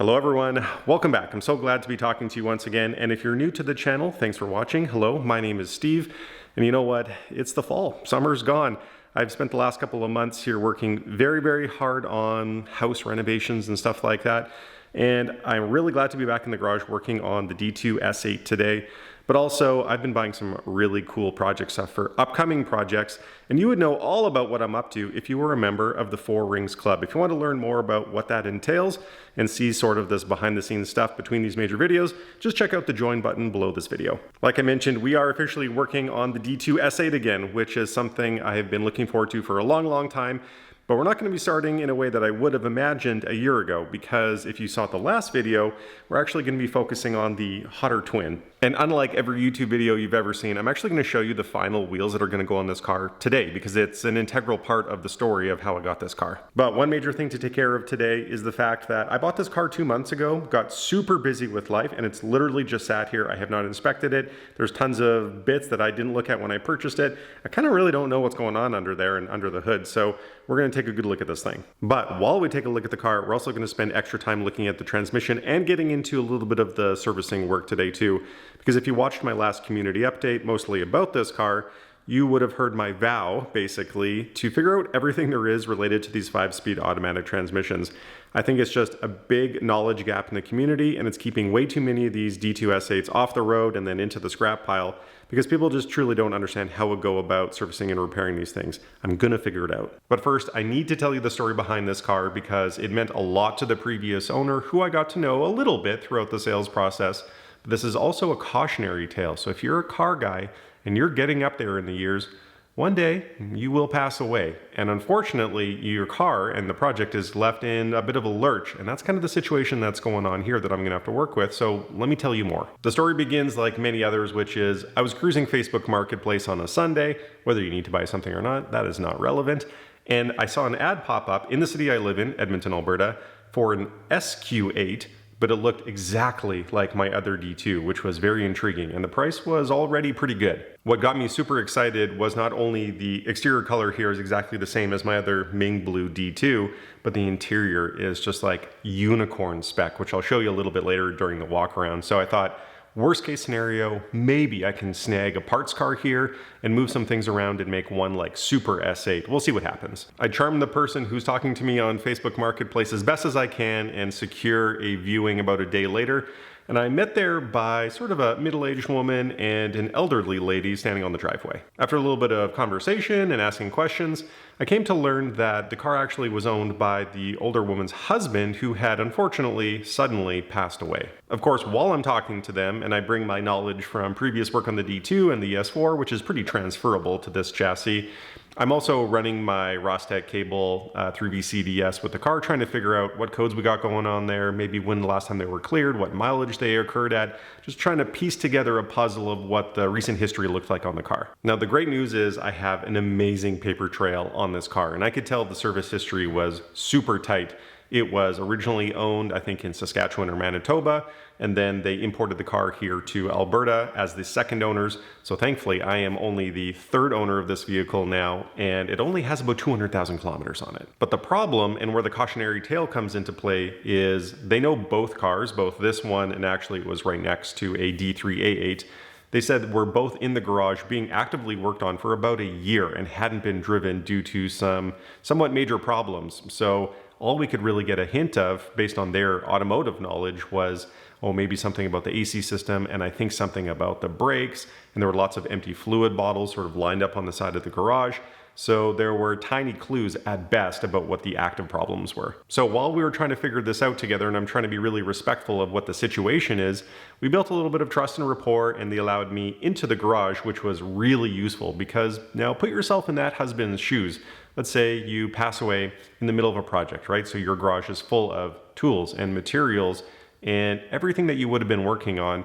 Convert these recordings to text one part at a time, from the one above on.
Hello everyone, welcome back. I'm so glad to be talking to you once again, and if you're new to the channel, thanks for watching. Hello, my name is Steve, and you know what? It's the fall. Summer's gone. I've spent the last couple of months here working very hard on house renovations and stuff like that, and I'm really glad to be back in the garage working on the D2 S8 today. But also, I've been buying some really cool project stuff for upcoming projects, and you would know all about what I'm up to if you were a member of the Four Rings Club. If you want to learn more about what that entails and see sort of this behind the scenes stuff between these major videos, just check out the join button below this video. Like I mentioned, we are officially working on the D2 S8 again, which is something I have been looking forward to for a long time. But we're not going to be starting in a way that I would have imagined a year ago, because if you saw the last video, we're actually going to be focusing on the Hotter Twin. And unlike every YouTube video you've ever seen, I'm actually going to show you the final wheels that are going to go on this car today, because it's an integral part of the story of how I got this car. But one major thing to take care of today is the fact that I bought this car 2 months ago, got super busy with life, and it's literally just sat here. I have not inspected it. There's tons of bits that I didn't look at when I purchased it. I kind of really don't know what's going on under there and under the hood, so we're going to take a good look at this thing. But while we take a look at the car, we're also going to spend extra time looking at the transmission and getting into a little bit of the servicing work today too. Because if you watched my last community update, mostly about this car, you would have heard my vow, basically, to figure out everything there is related to these 5-speed automatic transmissions. I think it's just a big knowledge gap in the community, and it's keeping way too many of these D2 S8s off the road and then into the scrap pile, because people just truly don't understand how to go about servicing and repairing these things. I'm gonna figure it out. But first, I need to tell you the story behind this car, because it meant a lot to the previous owner, who I got to know a little bit throughout the sales process. But this is also a cautionary tale. So if you're a car guy and you're getting up there in the years, one day you will pass away. And unfortunately, your car and the project is left in a bit of a lurch. And that's kind of the situation that's going on here that I'm gonna have to work with. So let me tell you more. The story begins like many others, which is I was cruising Facebook Marketplace on a Sunday. Whether you need to buy something or not, that is not relevant. And I saw an ad pop up in the city I live in, Edmonton, Alberta, for an SQ8, but it looked exactly like my other D2, which was very intriguing, and the price was already pretty good. What got me super excited was not only the exterior color here is exactly the same as my other Ming Blue D2, but the interior is just like unicorn spec, which I'll show you a little bit later during the walk around. So I thought, worst case scenario, maybe I can snag a parts car here and move some things around and make one like super S8. We'll see what happens. I charmed the person who's talking to me on Facebook Marketplace as best as I can and secure a viewing about a day later. And I met there by sort of a middle-aged woman and an elderly lady standing on the driveway. After a little bit of conversation and asking questions, I came to learn that the car actually was owned by the older woman's husband, who had unfortunately suddenly passed away. Of course, while I'm talking to them, and I bring my knowledge from previous work on the D2 and the S4, which is pretty transferable to this chassis, I'm also running my Rostec cable through VCDS with the car, trying to figure out what codes we got going on there, maybe when the last time they were cleared, what mileage they occurred at, just trying to piece together a puzzle of what the recent history looked like on the car. Now, the great news is I have an amazing paper trail on this car, and I could tell the service history was super tight. It was originally owned, I think, in Saskatchewan or Manitoba, and then they imported the car here to Alberta as the second owners. So thankfully, I am only the third owner of this vehicle now, and it only has about 200,000 kilometers on it. But the problem, and where the cautionary tale comes into play, is they know both cars, both this one and actually it was right next to a D3 A8. They said we're both in the garage being actively worked on for about a year and hadn't been driven due to some somewhat major problems. So all we could really get a hint of, based on their automotive knowledge, was, oh, maybe something about the AC system, and I think something about the brakes, and there were lots of empty fluid bottles sort of lined up on the side of the garage. So there were tiny clues at best about what the active problems were. So while we were trying to figure this out together, and I'm trying to be really respectful of what the situation is, we built a little bit of trust and rapport, and they allowed me into the garage, which was really useful, because now put yourself in that husband's shoes. Let's say you pass away in the middle of a project, right? So your garage is full of tools and materials and everything that you would have been working on.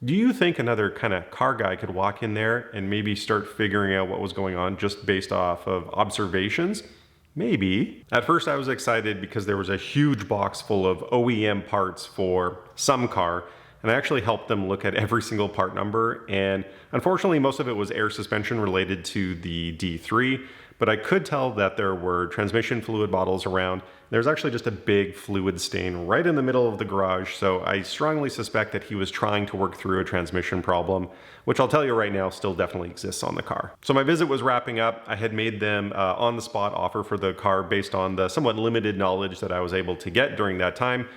Do you think another kind of car guy could walk in there and maybe start figuring out what was going on just based off of observations? Maybe. At first I was excited because there was a huge box full of OEM parts for some car, and I actually helped them look at every single part number, and unfortunately most of it was air suspension related to the D3, but I could tell that there were transmission fluid bottles around. There's actually just a big fluid stain right in the middle of the garage, so I strongly suspect that he was trying to work through a transmission problem, which I'll tell you right now still definitely exists on the car. So my visit was wrapping up. I had made them on the spot offer for the car based on the somewhat limited knowledge that I was able to get during that time.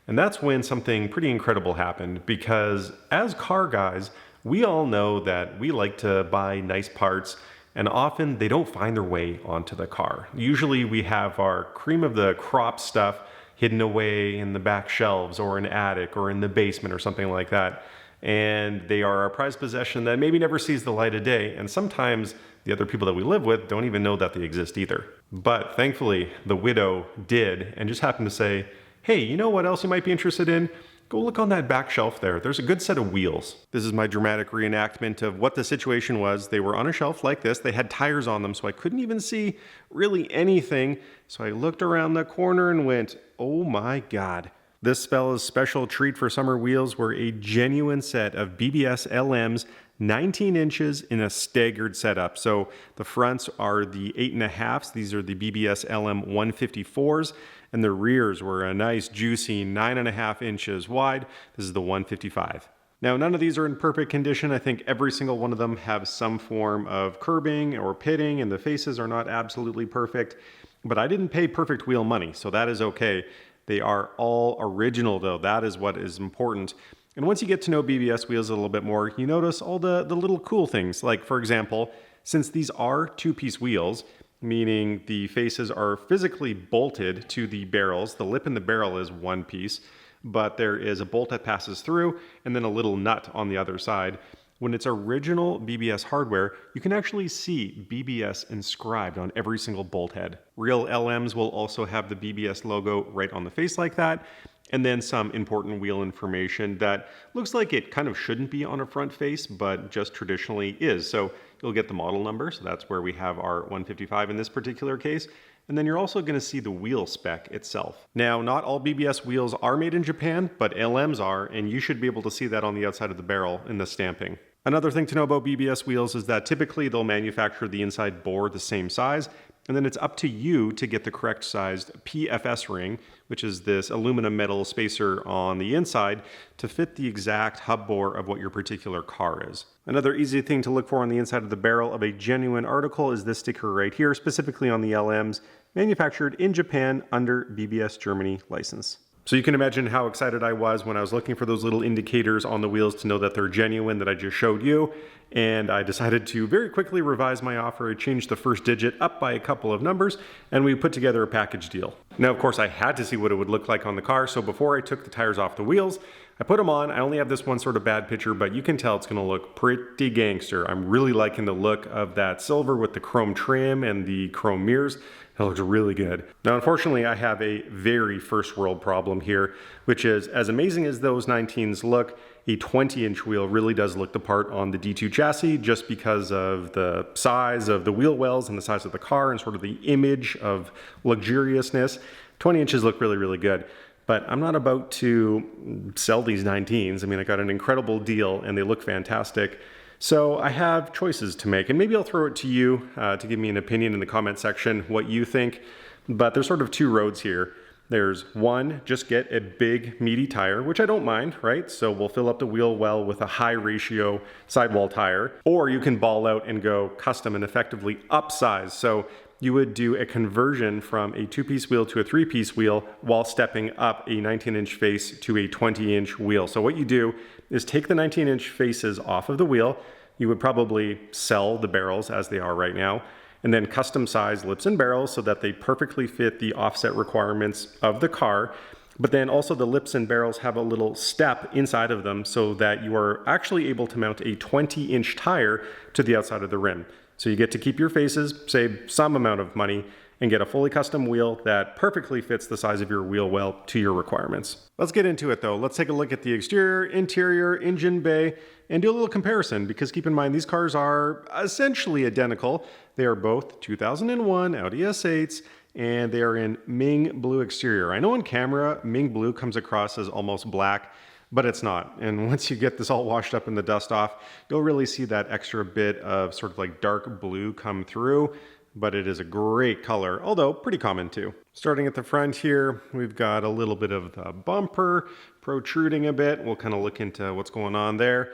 And that's when something pretty incredible happened, because as car guys, we all know that we like to buy nice parts, and often they don't find their way onto the car. Usually we have our cream of the crop stuff hidden away in the back shelves or an attic or in the basement or something like that. And they are our prized possession that maybe never sees the light of day. And sometimes the other people that we live with don't even know that they exist either. But thankfully, the widow did, and just happened to say, hey, you know what else you might be interested in? Go look on that back shelf there. There's a good set of wheels. This is my dramatic reenactment of what the situation was. They were on a shelf like this. They had tires on them, so I couldn't even see really anything. So I looked around the corner and went, oh my God. This Spella's special treat for summer wheels were a genuine set of BBS LMs, 19 inches in a staggered setup. So the fronts are the 8.5s. These are the BBS LM 154s. And the rears were a nice juicy 9.5 inches wide. This is the 155. Now, none of these are in perfect condition. I think every single one of them have some form of curbing or pitting, and the faces are not absolutely perfect. But I didn't pay perfect wheel money, so that is okay. They are all original though. That is what is important. And once you get to know BBS wheels a little bit more, you notice all the little cool things. Like, for example, since these are two-piece wheels, meaning the faces are physically bolted to the barrels. The lip in the barrel is one piece, but there is a bolt that passes through and then a little nut on the other side. When it's original BBS hardware, you can actually see BBS inscribed on every single bolt head. Real LMs will also have the BBS logo right on the face like that, and then some important wheel information that looks like it kind of shouldn't be on a front face, but just traditionally is. So you'll get the model number, so that's where we have our 155 in this particular case. And then you're also going to see the wheel spec itself. Now, not all BBS wheels are made in Japan, but LMs are, and you should be able to see that on the outside of the barrel in the stamping. Another thing to know about BBS wheels is that typically they'll manufacture the inside bore the same size, and then it's up to you to get the correct sized PFS ring, which is this aluminum metal spacer on the inside, to fit the exact hub bore of what your particular car is. Another easy thing to look for on the inside of the barrel of a genuine article is this sticker right here, specifically on the LMs, manufactured in Japan under BBS Germany license. So you can imagine how excited I was when I was looking for those little indicators on the wheels to know that they're genuine that I just showed you. And I decided to very quickly revise my offer. I changed the first digit up by a couple of numbers, and we put together a package deal. Now, of course, I had to see what it would look like on the car. So before I took the tires off the wheels, I put them on. I only have this one sort of bad picture, but you can tell it's gonna look pretty gangster. I'm really liking the look of that silver with the chrome trim and the chrome mirrors. It looks really good. Now, unfortunately, I have a very first world problem here, which is as amazing as those 19s look, a 20-inch wheel really does look the part on the D2 chassis just because of the size of the wheel wells and the size of the car and sort of the image of luxuriousness. 20 inches look really, really good. But I'm not about to sell these 19s. I mean, I got an incredible deal and they look fantastic. So I have choices to make, and maybe I'll throw it to you to give me an opinion in the comment section, what you think. But there's sort of two roads here. There's one, just get a big meaty tire, which I don't mind, right? So we'll fill up the wheel well with a high ratio sidewall tire, or you can ball out and go custom and effectively upsize. So you would do a conversion from a 2-piece wheel to a 3-piece wheel while stepping up a 19-inch face to a 20-inch wheel. So what you do is take the 19-inch faces off of the wheel. You would probably sell the barrels as they are right now, and then custom size lips and barrels so that they perfectly fit the offset requirements of the car. But then also the lips and barrels have a little step inside of them so that you are actually able to mount a 20-inch tire to the outside of the rim. So you get to keep your faces, save some amount of money, and get a fully custom wheel that perfectly fits the size of your wheel well to your requirements. Let's get into it though. Let's take a look at the exterior, interior, engine bay, and do a little comparison, because keep in mind these cars are essentially identical. They are both 2001 Audi S8s, and they are in Ming blue exterior. I know on camera, Ming blue comes across as almost black, but it's not. And once you get this all washed up and the dust off, you'll really see that extra bit of sort of like dark blue come through. but it is a great color, although pretty common too. Starting at the front here, we've got a little bit of the bumper protruding a bit. We'll kind of look into what's going on there.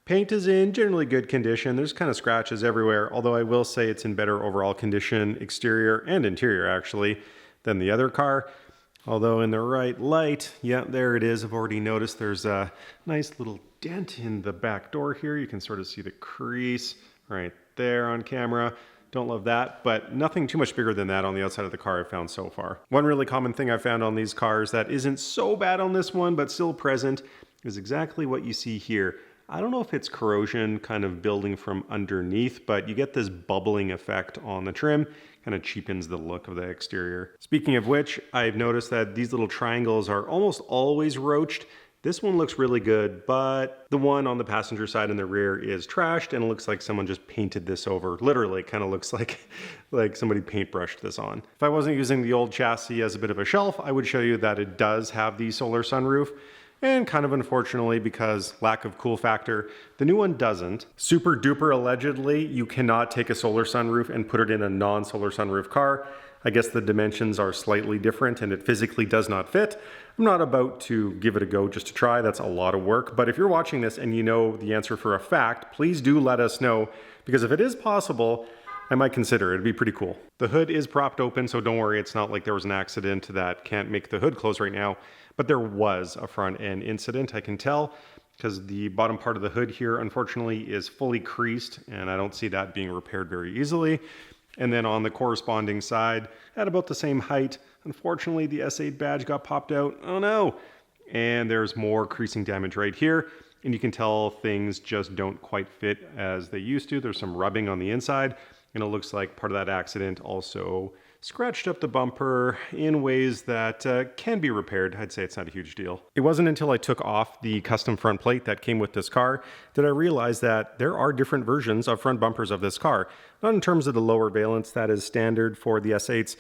Paint is in generally good condition. There's kind of scratches everywhere, although I will say it's in better overall condition, exterior and interior actually, than the other car. Although in the right light, yeah, there it is. I've already noticed there's a nice little dent in the back door here. You can sort of see the crease right there on camera. Don't love that, but nothing too much bigger than that on the outside of the car I've found so far. One really common thing I've found on these cars that isn't so bad on this one, but still present, is exactly what you see here. I don't know if it's corrosion kind of building from underneath, but you get this bubbling effect on the trim, kind of cheapens the look of the exterior. Speaking of which, I've noticed that these little triangles are almost always roached. This one looks really good, but the one on the passenger side in the rear is trashed and it looks like someone just painted this over. Literally, it kind of looks like somebody paintbrushed this on. If I wasn't using the old chassis as a bit of a shelf, I would show you that it does have the solar sunroof. And kind of unfortunately, because lack of cool factor, the new one doesn't. Super duper allegedly, you cannot take a solar sunroof and put it in a non-solar sunroof car. I guess the dimensions are slightly different and it physically does not fit. I'm not about to give it a go just to try. That's a lot of work. But if you're watching this and you know the answer for a fact, please do let us know, because if it is possible, I might consider it. It'd be pretty cool. The hood is propped open, so don't worry. It's not like there was an accident that can't make the hood close right now. But there was a front end incident, I can tell, because the bottom part of the hood here, unfortunately, is fully creased, and I don't see that being repaired very easily. And then on the corresponding side, at about the same height, unfortunately, the S8 badge got popped out. Oh no! And there's more creasing damage right here. And you can tell things just don't quite fit as they used to. There's some rubbing on the inside, and it looks like part of that accident also scratched up the bumper in ways that can be repaired. I'd say it's not a huge deal. It wasn't until I took off the custom front plate that came with this car that I realized that there are different versions of front bumpers of this car. Not in terms of the lower valence that is standard for the S8s,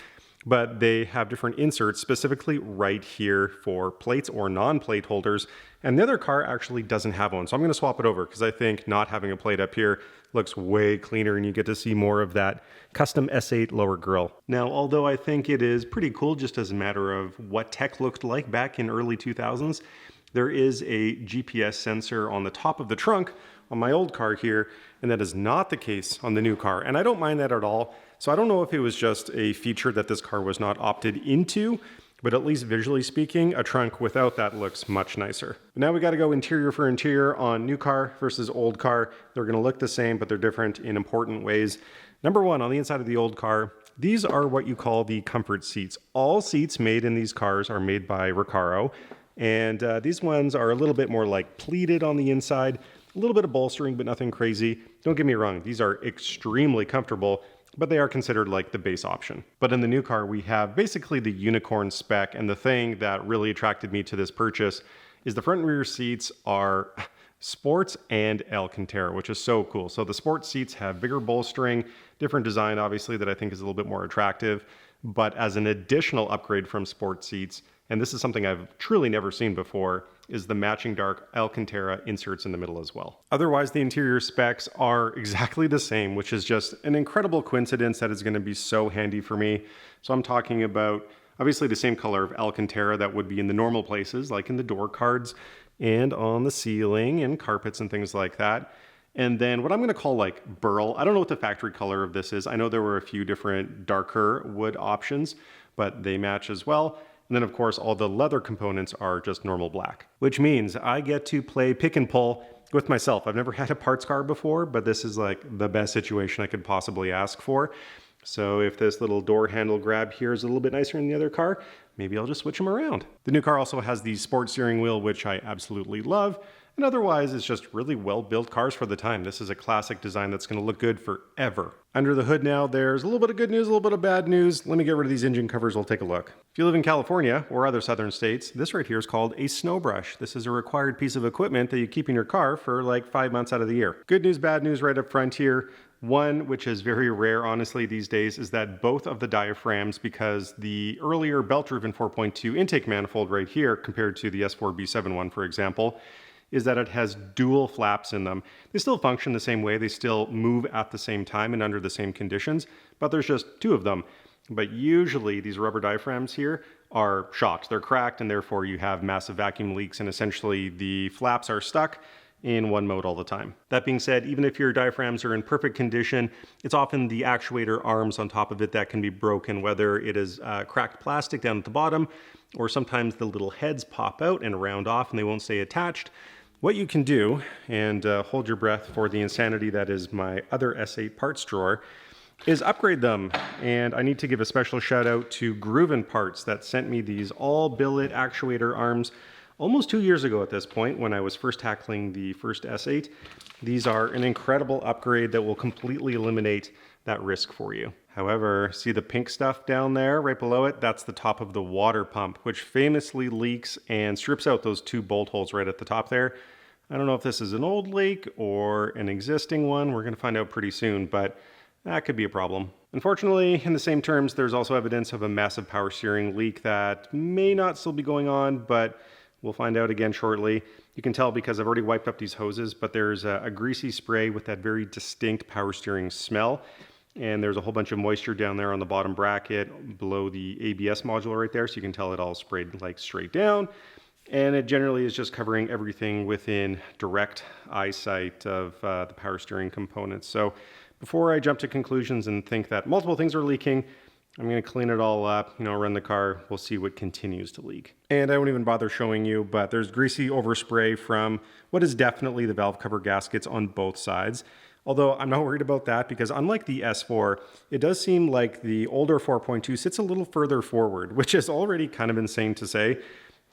but they have different inserts specifically right here for plates or non-plate holders. And the other car actually doesn't have one. So I'm going to swap it over because I think not having a plate up here looks way cleaner and you get to see more of that custom S8 lower grille. Now, although I think it is pretty cool just as a matter of what tech looked like back in early 2000s, there is a GPS sensor on the top of the trunk on my old car here, and that is not the case on the new car. And I don't mind that at all. So I don't know if it was just a feature that this car was not opted into, but at least visually speaking, a trunk without that looks much nicer. But now we got to go interior for interior on new car versus old car. They're going to look the same, but they're different in important ways. Number one, on the inside of the old car, these are what you call the comfort seats. All seats made in these cars are made by Recaro, and these ones are a little bit more like pleated on the inside, a little bit of bolstering, but nothing crazy. Don't get me wrong, these are extremely comfortable, but they are considered like the base option. But in the new car, we have basically the unicorn spec, and the thing that really attracted me to this purchase is the front and rear seats are sports and Alcantara, which is so cool. So the sports seats have bigger bolstering, different design, obviously, that I think is a little bit more attractive. But as an additional upgrade from sports seats, and this is something I've truly never seen before, is the matching dark Alcantara inserts in the middle as well. Otherwise, the interior specs are exactly the same, which is just an incredible coincidence that is going to be so handy for me. So I'm talking about obviously the same color of Alcantara that would be in the normal places, like in the door cards and on the ceiling and carpets and things like that. And then what I'm going to call like burl. I don't know what the factory color of this is. I know there were a few different darker wood options, but they match as well. And then of course, all the leather components are just normal black, which means I get to play pick and pull with myself. I've never had a parts car before, but this is like the best situation I could possibly ask for. So if this little door handle grab here is a little bit nicer than the other car, maybe I'll just switch them around. The new car also has the sports steering wheel, which I absolutely love. And otherwise, it's just really well-built cars for the time. This is a classic design that's going to look good forever. Under the hood now, there's a little bit of good news, a little bit of bad news. Let me get rid of these engine covers. We'll take a look. If you live in California or other southern states, this right here is called a snow brush. This is a required piece of equipment that you keep in your car for like 5 months out of the year. Good news, bad news right up front here. One, which is very rare, honestly, these days, is that both of the diaphragms, because the earlier belt-driven 4.2 intake manifold right here, compared to the S4B7 one, for example, is that it has dual flaps in them. They still function the same way, they still move at the same time and under the same conditions, but there's just two of them. But usually these rubber diaphragms here are shocked, they're cracked, and therefore you have massive vacuum leaks, and essentially the flaps are stuck in one mode all the time. That being said, even if your diaphragms are in perfect condition, it's often the actuator arms on top of it that can be broken, whether it is cracked plastic down at the bottom, or sometimes the little heads pop out and round off and they won't stay attached. What you can do, and hold your breath for the insanity that is my other S8 parts drawer, is upgrade them. And I need to give a special shout out to Grooven Parts that sent me these all billet actuator arms almost 2 years ago at this point when I was first tackling the first S8. These are an incredible upgrade that will completely eliminate that risk for you. However, see the pink stuff down there right below it? That's the top of the water pump, which famously leaks and strips out those two bolt holes right at the top there. I don't know if this is an old leak or an existing one. We're going to find out pretty soon, but that could be a problem. Unfortunately, in the same terms, there's also evidence of a massive power steering leak that may not still be going on, but we'll find out again shortly. You can tell because I've already wiped up these hoses, but there's a greasy spray with that very distinct power steering smell. And there's a whole bunch of moisture down there on the bottom bracket below the ABS module right there. So you can tell it all sprayed like straight down. And it generally is just covering everything within direct eyesight of the power steering components. So before I jump to conclusions and think that multiple things are leaking, I'm going to clean it all up, run the car. We'll see what continues to leak. And I won't even bother showing you, but there's greasy overspray from what is definitely the valve cover gaskets on both sides. Although I'm not worried about that because unlike the S4, it does seem like the older 4.2 sits a little further forward, which is already kind of insane to say.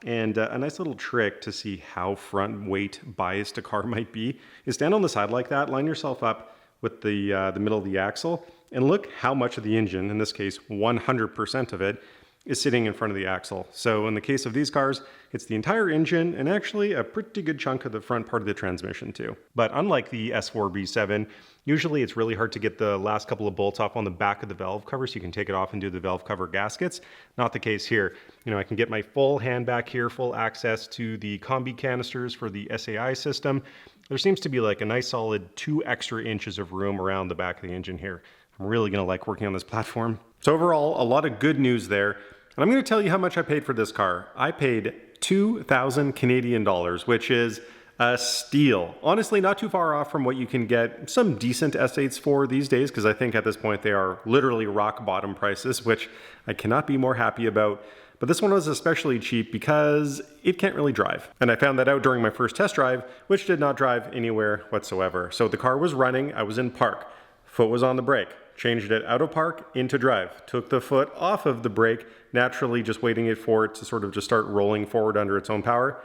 And a nice little trick to see how front weight biased a car might be is stand on the side like that, line yourself up with the middle of the axle, and look how much of the engine, in this case 100% of it, is sitting in front of the axle. So in the case of these cars, it's the entire engine and actually a pretty good chunk of the front part of the transmission too. But unlike the S4 B7, usually it's really hard to get the last couple of bolts off on the back of the valve cover so you can take it off and do the valve cover gaskets. Not the case here. I can get my full hand back here, full access to the combi canisters for the SAI system. There seems to be like a nice solid 2 extra inches of room around the back of the engine here. I'm really gonna like working on this platform. So overall, a lot of good news there. And I'm gonna tell you how much I paid for this car. I paid 2,000 Canadian dollars, which is a steal. Honestly, not too far off from what you can get some decent S8s for these days, because I think at this point they are literally rock bottom prices, which I cannot be more happy about. But this one was especially cheap because it can't really drive. And I found that out during my first test drive, which did not drive anywhere whatsoever. So the car was running, I was in park, foot was on the brake, changed it out of park into drive, took the foot off of the brake, naturally just waiting for it to sort of just start rolling forward under its own power,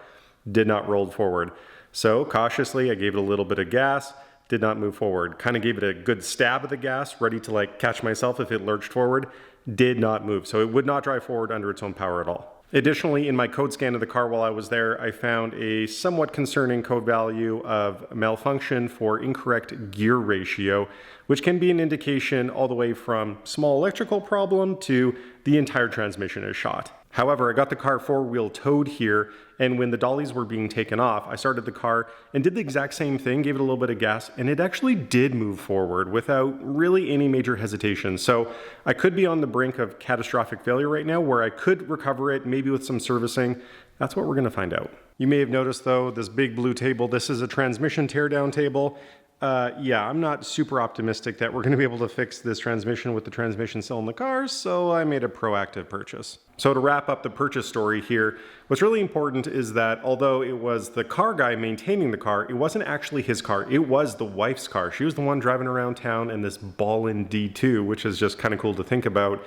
did not roll forward. So cautiously, I gave it a little bit of gas, did not move forward. Kind of gave it a good stab of the gas, ready to like catch myself if it lurched forward, did not move. So it would not drive forward under its own power at all. Additionally, in my code scan of the car while I was there, I found a somewhat concerning code value of malfunction for incorrect gear ratio, which can be an indication all the way from small electrical problem to the entire transmission is shot. However, I got the car four-wheel towed here, and when the dollies were being taken off, I started the car and did the exact same thing, gave it a little bit of gas, and it actually did move forward without really any major hesitation. So I could be on the brink of catastrophic failure right now, where I could recover it, maybe with some servicing. That's what we're gonna find out. You may have noticed though, this big blue table, this is a transmission teardown table. Yeah, I'm not super optimistic that we're going to be able to fix this transmission with the transmission still in the car, so I made a proactive purchase. So to wrap up the purchase story here, what's really important is that although it was the car guy maintaining the car, it wasn't actually his car, it was the wife's car. She was the one driving around town in this ballin' D2, which is just kind of cool to think about.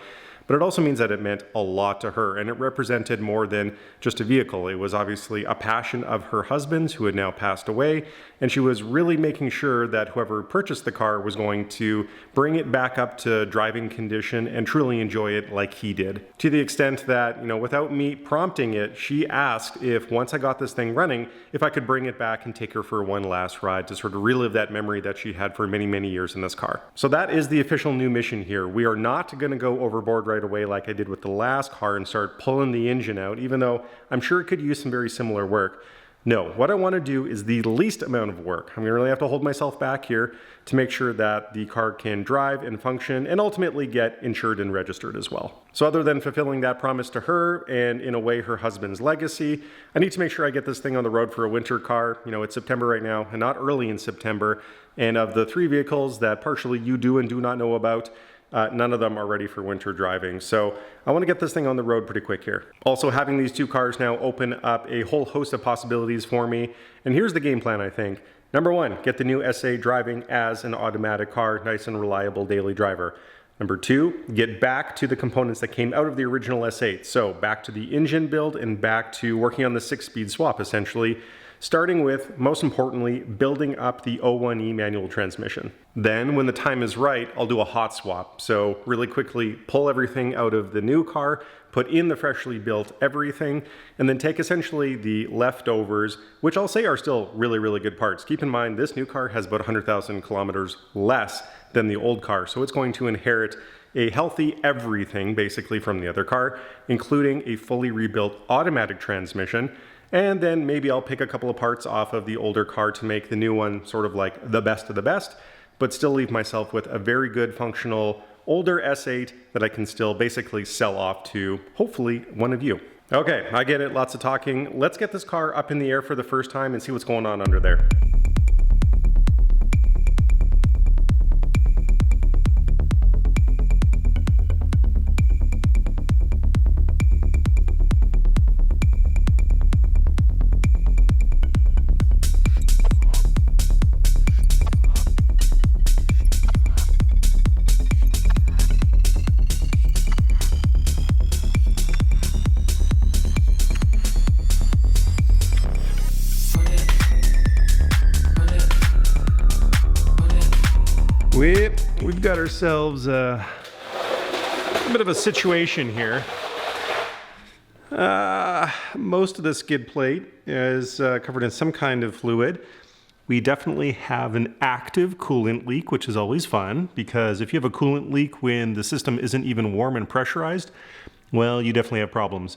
But it also means that it meant a lot to her, and it represented more than just a vehicle. It was obviously a passion of her husband's, who had now passed away, and she was really making sure that whoever purchased the car was going to bring it back up to driving condition and truly enjoy it like he did. To the extent that, without me prompting it, she asked if once I got this thing running, if I could bring it back and take her for one last ride to sort of relive that memory that she had for many, many years in this car. So that is the official new mission here. We are not going to go overboard right away like I did with the last car and start pulling the engine out, even though I'm sure it could use some very similar work. No, what I want to do is the least amount of work. I'm going to really have to hold myself back here to make sure that the car can drive and function and ultimately get insured and registered as well. So other than fulfilling that promise to her and in a way her husband's legacy, I need to make sure I get this thing on the road for a winter car. You know, it's September right now and not early in September. And of the 3 vehicles that partially you do and do not know about, none of them are ready for winter driving. So I want to get this thing on the road pretty quick here. Also, having these 2 cars now open up a whole host of possibilities for me. And here's the game plan, I think. Number 1, get the new S8 driving as an automatic car, nice and reliable daily driver. Number 2, get back to the components that came out of the original S8. So back to the engine build and back to working on the 6-speed swap, essentially. Starting with, most importantly, building up the 01E manual transmission. Then, when the time is right, I'll do a hot swap. So really quickly pull everything out of the new car, put in the freshly built everything, and then take essentially the leftovers, which I'll say are still really, really good parts. Keep in mind, this new car has about 100,000 kilometers less than the old car, so it's going to inherit a healthy everything, basically, from the other car, including a fully rebuilt automatic transmission. And then maybe I'll pick a couple of parts off of the older car to make the new one sort of like the best of the best, but still leave myself with a very good functional older S8 that I can still basically sell off to, hopefully, one of you. Okay, I get it, lots of talking. Let's get this car up in the air for the first time and see what's going on under there. We've got ourselves a bit of a situation here. Most of the skid plate is covered in some kind of fluid. We definitely have an active coolant leak, which is always fun, because if you have a coolant leak when the system isn't even warm and pressurized, well, you definitely have problems.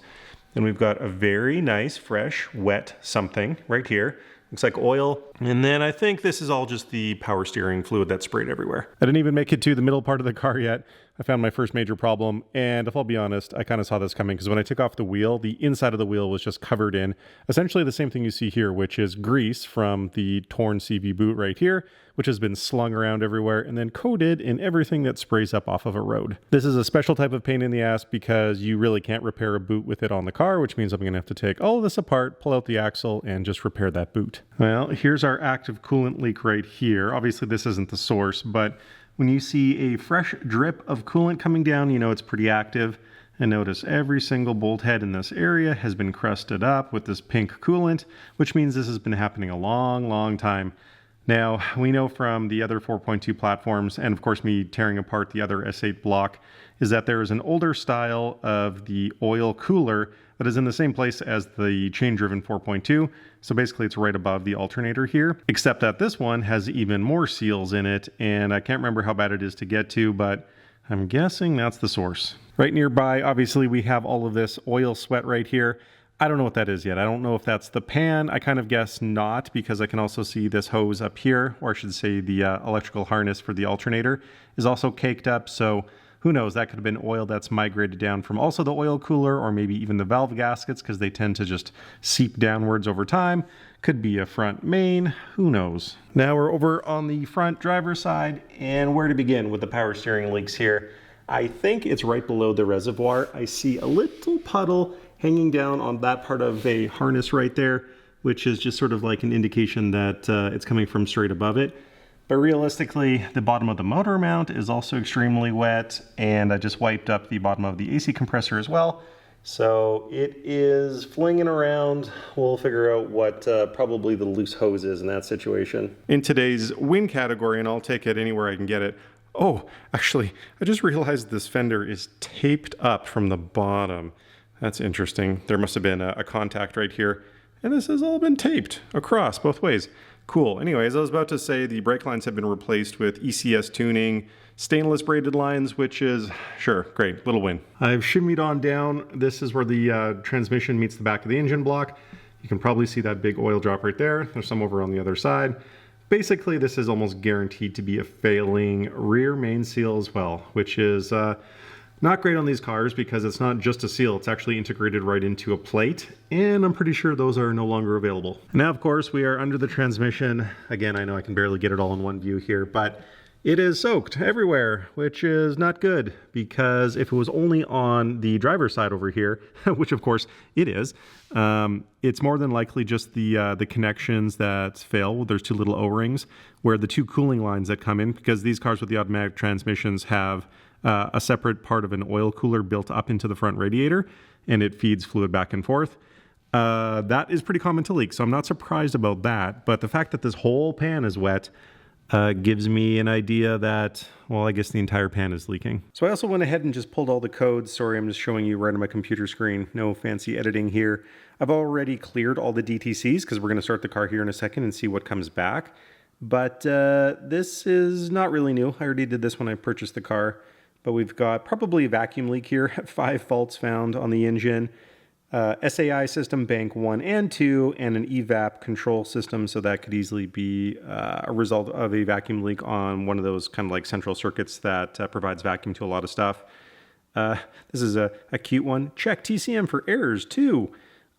And we've got a very nice, fresh, wet something right here. Looks like oil. And then I think this is all just the power steering fluid that's sprayed everywhere. I didn't even make it to the middle part of the car yet. I found my first major problem. And if I'll be honest, I kind of saw this coming because when I took off the wheel, the inside of the wheel was just covered in essentially the same thing you see here, which is grease from the torn CV boot right here, which has been slung around everywhere and then coated in everything that sprays up off of a road. This is a special type of pain in the ass because you really can't repair a boot with it on the car, which means I'm going to have to take all of this apart, pull out the axle, and just repair that boot. Well, here's our active coolant leak right here. Obviously, this isn't the source, but when you see a fresh drip of coolant coming down, you know it's pretty active. And notice every single bolt head in this area has been crusted up with this pink coolant, which means this has been happening a long, long time. Now, we know from the other 4.2 platforms, and of course me tearing apart the other S8 block, is that there is an older style of the oil cooler that is in the same place as the chain-driven 4.2. So basically it's right above the alternator here, except that this one has even more seals in it, and I can't remember how bad it is to get to, but I'm guessing that's the source. Right nearby, obviously, we have all of this oil sweat right here. I don't know what that is yet. I don't know if that's the pan. I kind of guess not, because I can also see this hose up here, or I should say the electrical harness for the alternator is also caked up. So who knows, that could have been oil that's migrated down from also the oil cooler, or maybe even the valve gaskets, because they tend to just seep downwards over time. Could be a front main, who knows. Now we're over on the front driver's side, and where to begin with the power steering leaks here? I think it's right below the reservoir. I see a little puddle hanging down on that part of a harness right there, which is just sort of like an indication that it's coming from straight above it. But realistically, the bottom of the motor mount is also extremely wet, and I just wiped up the bottom of the AC compressor as well. So it is flinging around. We'll figure out what probably the loose hose is in that situation. In today's win category, and I'll take it anywhere I can get it. Oh, actually, I just realized this fender is taped up from the bottom. That's interesting. There must have been a contact right here, and this has all been taped across both ways. Cool. Anyways, I was about to say the brake lines have been replaced with ECS tuning, stainless braided lines, which is, sure, great, little win. I've shimmied on down. This is where the transmission meets the back of the engine block. You can probably see that big oil drop right there. There's some over on the other side. Basically, this is almost guaranteed to be a failing rear main seal as well, which is not great on these cars because it's not just a seal, it's actually integrated right into a plate, and I'm pretty sure those are no longer available. Now, of course, we are under the transmission. Again, I know I can barely get it all in one view here, but it is soaked everywhere, which is not good, because if it was only on the driver's side over here, which of course it is, it's more than likely just the connections that fail. There's two little O-rings where the two cooling lines that come in, because these cars with the automatic transmissions have a separate part of an oil cooler built up into the front radiator, and it feeds fluid back and forth. That is pretty common to leak, so I'm not surprised about that. But the fact that this whole pan is wet gives me an idea that, well, I guess the entire pan is leaking. So I also went ahead and just pulled all the codes. Sorry, I'm just showing you right on my computer screen. No fancy editing here. I've already cleared all the DTCs because we're going to start the car here in a second and see what comes back. But this is not really new. I already did this when I purchased the car. But we've got probably a vacuum leak here, 5 faults found on the engine, SAI system bank 1 and 2, and an evap control system, so that could easily be a result of a vacuum leak on one of those kind of like central circuits that provides vacuum to a lot of stuff. This is a cute one. Check TCM for errors too.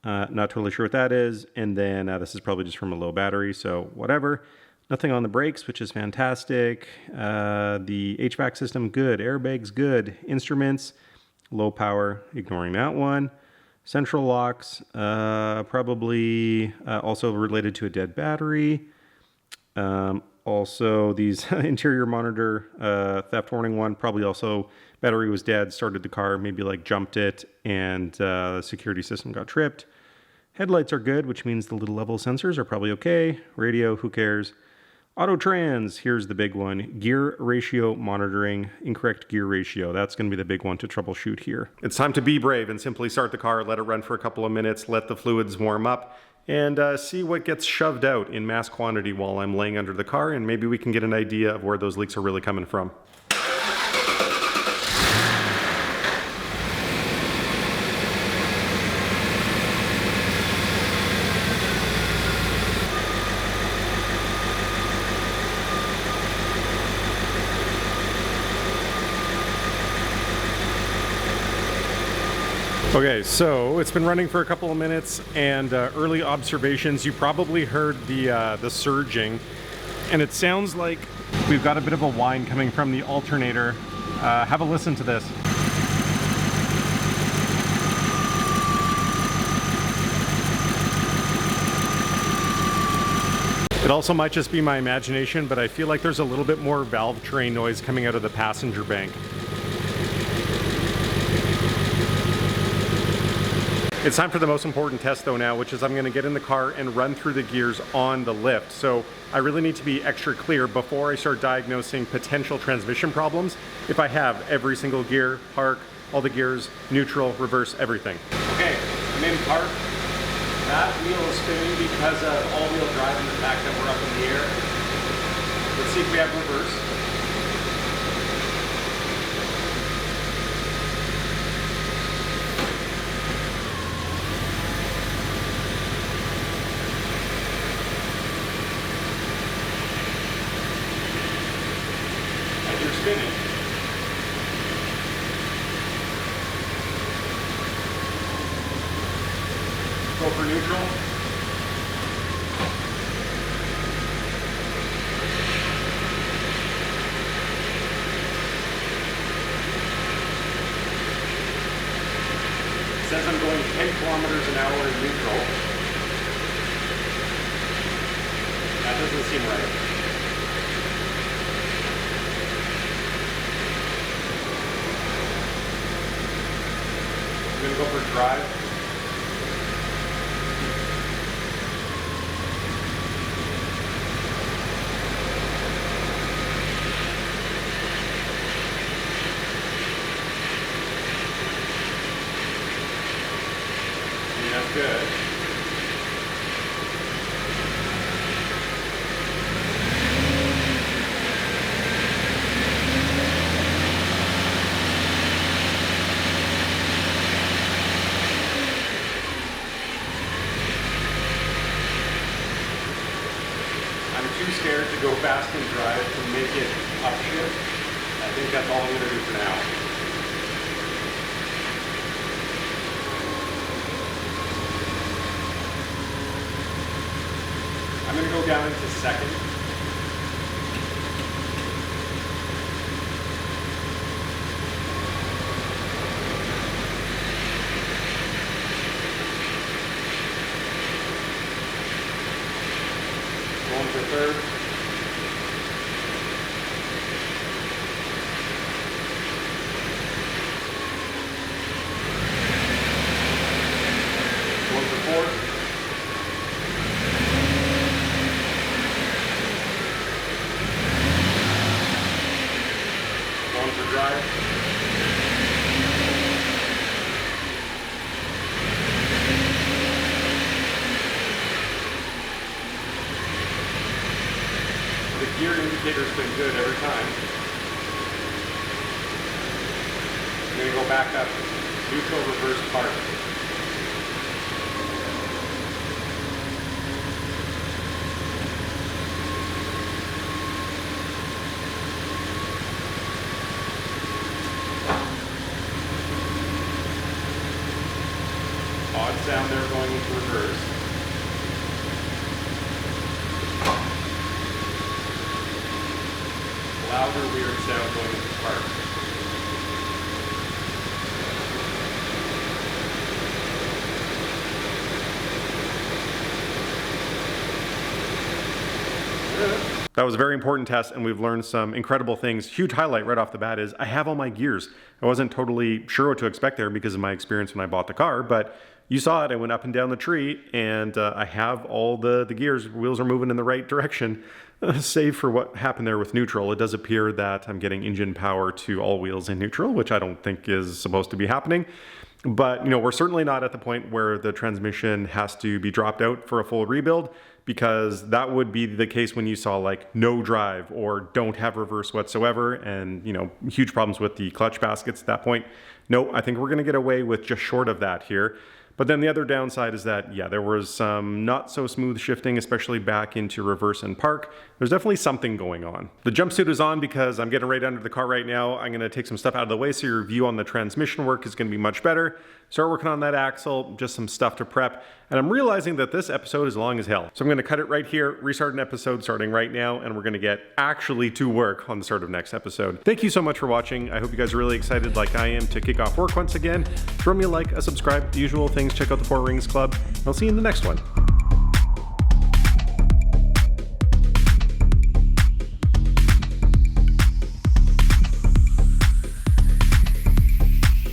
Not totally sure what that is. And then this is probably just from a low battery, so whatever. Nothing on the brakes, which is fantastic. The HVAC system, good. Airbags, good. Instruments, low power, ignoring that one. Central locks, probably also related to a dead battery. Also, these interior monitor theft warning one, probably also battery was dead, started the car, maybe like jumped it, and the security system got tripped. Headlights are good, which means the little level sensors are probably okay. Radio, who cares? Auto trans, here's the big one. Gear ratio monitoring, incorrect gear ratio. That's going to be the big one to troubleshoot here. It's time to be brave and simply start the car, let it run for a couple of minutes, let the fluids warm up, and see what gets shoved out in mass quantity while I'm laying under the car, and maybe we can get an idea of where those leaks are really coming from. Okay, so it's been running for a couple of minutes, and early observations, you probably heard the surging, and it sounds like we've got a bit of a whine coming from the alternator. Have a listen to this. It also might just be my imagination, but I feel like there's a little bit more valve train noise coming out of the passenger bank. It's time for the most important test though now, which is I'm going to get in the car and run through the gears on the lift. So I really need to be extra clear before I start diagnosing potential transmission problems. If I have every single gear, park, all the gears, neutral, reverse, everything. Okay, I'm in park. That wheel is spinning because of all-wheel drive and the fact that we're up in the air. Let's see if we have reverse. Spinning. Go for neutral. It says I'm going 10 kilometers an hour in neutral. That doesn't seem right. I'm going to go for drive. That's good. too scared to go fast and drive to make it upshift. I think that's all I'm going to do for now. I'm going to go down into second. Going for third. Going for fourth. Going for drive. The gear indicator's been good every time. I'm going to go back up, neutral, reverse, park. Odd sound there going into reverse. Louder, weird sound going into park. That was a very important test, and we've learned some incredible things. Huge highlight right off the bat is I have all my gears. I wasn't totally sure what to expect there because of my experience when I bought the car, but you saw it. I went up and down the tree, and I have all the gears. Wheels are moving in the right direction, save for what happened there with neutral. It does appear that I'm getting engine power to all wheels in neutral, which I don't think is supposed to be happening. But, you know, we're certainly not at the point where the transmission has to be dropped out for a full rebuild, because that would be the case when you saw like no drive or don't have reverse whatsoever, and, you know, huge problems with the clutch baskets at that point. No, I think we're going to get away with just short of that here. But then the other downside is that, yeah, there was some not so smooth shifting, especially back into reverse and park. There's definitely something going on. The jumpsuit is on because I'm getting right under the car right now. I'm going to take some stuff out of the way so your view on the transmission work is going to be much better. Start working on that axle, just some stuff to prep. And I'm realizing that this episode is long as hell. So I'm going to cut it right here, restart an episode starting right now, and we're going to get actually to work on the start of next episode. Thank you so much for watching. I hope you guys are really excited like I am to kick off work once again. Throw me a like, a subscribe, the usual things. Check out the Four Rings Club. I'll see you in the next one.